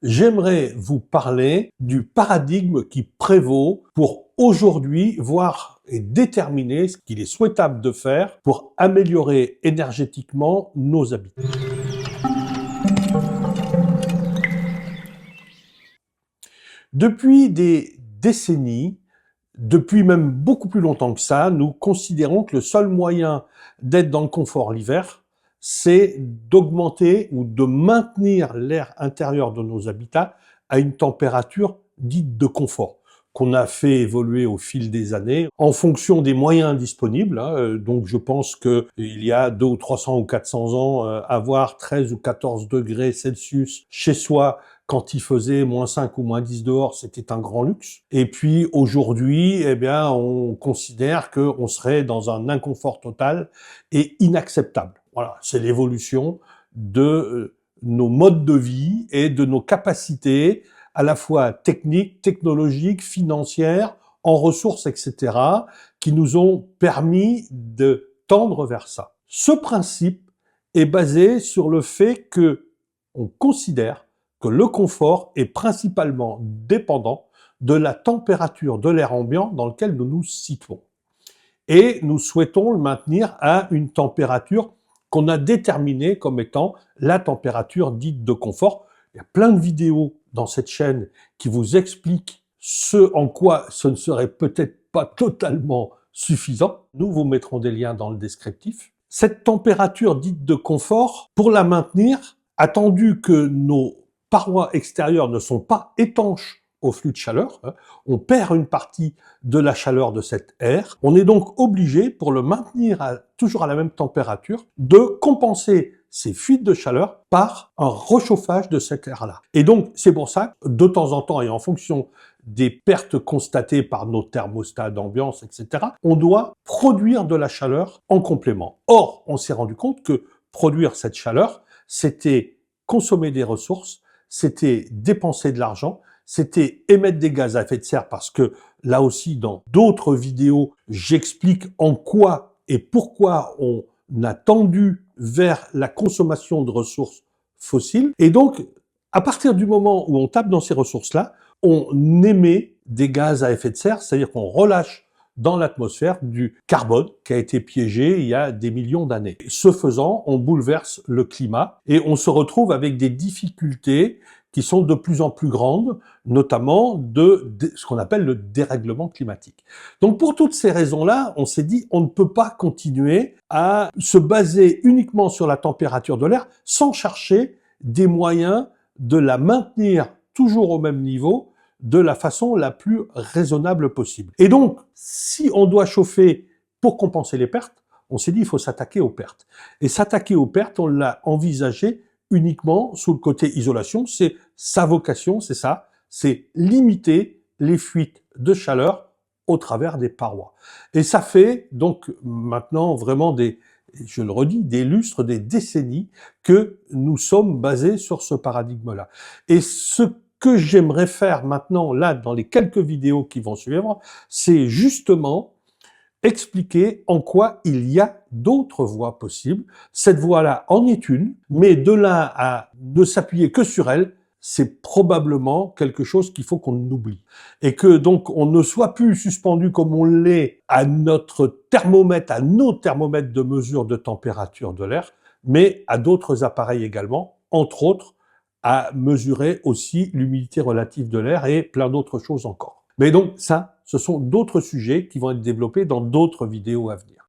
j'aimerais vous parler du paradigme qui prévaut pour aujourd'hui voir et déterminer ce qu'il est souhaitable de faire pour améliorer énergétiquement nos habitats. Depuis des décennies, depuis même beaucoup plus longtemps que ça, nous considérons que le seul moyen d'être dans le confort l'hiver, c'est d'augmenter ou de maintenir l'air intérieur de nos habitats à une température dite de confort, qu'on a fait évoluer au fil des années en fonction des moyens disponibles. Donc je pense qu'il y a 200 ou 300 ou 400 ans, avoir 13 ou 14 degrés Celsius chez soi quand il faisait -5 ou -10 dehors, c'était un grand luxe. Et puis aujourd'hui, eh bien, on considère qu'on serait dans un inconfort total et inacceptable. Voilà, c'est l'évolution de nos modes de vie et de nos capacités à la fois techniques, technologiques, financières, en ressources, etc., qui nous ont permis de tendre vers ça. Ce principe est basé sur le fait que on considère que le confort est principalement dépendant de la température de l'air ambiant dans lequel nous nous situons. Et nous souhaitons le maintenir à une température qu'on a déterminée comme étant la température dite de confort. Il y a plein de vidéos dans cette chaîne qui vous expliquent ce en quoi ce ne serait peut-être pas totalement suffisant. Nous vous mettrons des liens dans le descriptif. Cette température dite de confort, pour la maintenir, attendu que nos parois extérieures ne sont pas étanches au flux de chaleur, on perd une partie de la chaleur de cet air. On est donc obligé, pour le maintenir toujours à la même température, de compenser ces fuites de chaleur par un réchauffage de cet air-là. Et donc, c'est pour ça que, de temps en temps, et en fonction des pertes constatées par nos thermostats d'ambiance, etc., on doit produire de la chaleur en complément. Or, on s'est rendu compte que produire cette chaleur, c'était consommer des ressources, c'était dépenser de l'argent, c'était émettre des gaz à effet de serre, parce que là aussi, dans d'autres vidéos, j'explique en quoi et pourquoi on a tendu vers la consommation de ressources fossiles. Et donc, à partir du moment où on tape dans ces ressources-là, on émet des gaz à effet de serre, c'est-à-dire qu'on relâche dans l'atmosphère du carbone qui a été piégé il y a des millions d'années. Ce faisant, on bouleverse le climat et on se retrouve avec des difficultés qui sont de plus en plus grandes, notamment de ce qu'on appelle le dérèglement climatique. Donc pour toutes ces raisons-là, on s'est dit on ne peut pas continuer à se baser uniquement sur la température de l'air sans chercher des moyens de la maintenir toujours au même niveau de la façon la plus raisonnable possible. Et donc, si on doit chauffer pour compenser les pertes, on s'est dit il faut s'attaquer aux pertes. Et s'attaquer aux pertes, on l'a envisagé uniquement sous le côté isolation. C'est sa vocation, c'est ça, c'est limiter les fuites de chaleur au travers des parois. Et ça fait donc maintenant vraiment je le redis, des lustres, des décennies que nous sommes basés sur ce paradigme-là. Et ce que j'aimerais faire maintenant, là, dans les quelques vidéos qui vont suivre, c'est justement expliquer en quoi il y a d'autres voies possibles. Cette voie-là en est une, mais de là à ne s'appuyer que sur elle, c'est probablement quelque chose qu'il faut qu'on oublie. Et que donc on ne soit plus suspendu comme on l'est à notre thermomètre, à nos thermomètres de mesure de température de l'air, mais à d'autres appareils également, entre autres à mesurer aussi l'humidité relative de l'air et plein d'autres choses encore. Mais donc ça, ce sont d'autres sujets qui vont être développés dans d'autres vidéos à venir.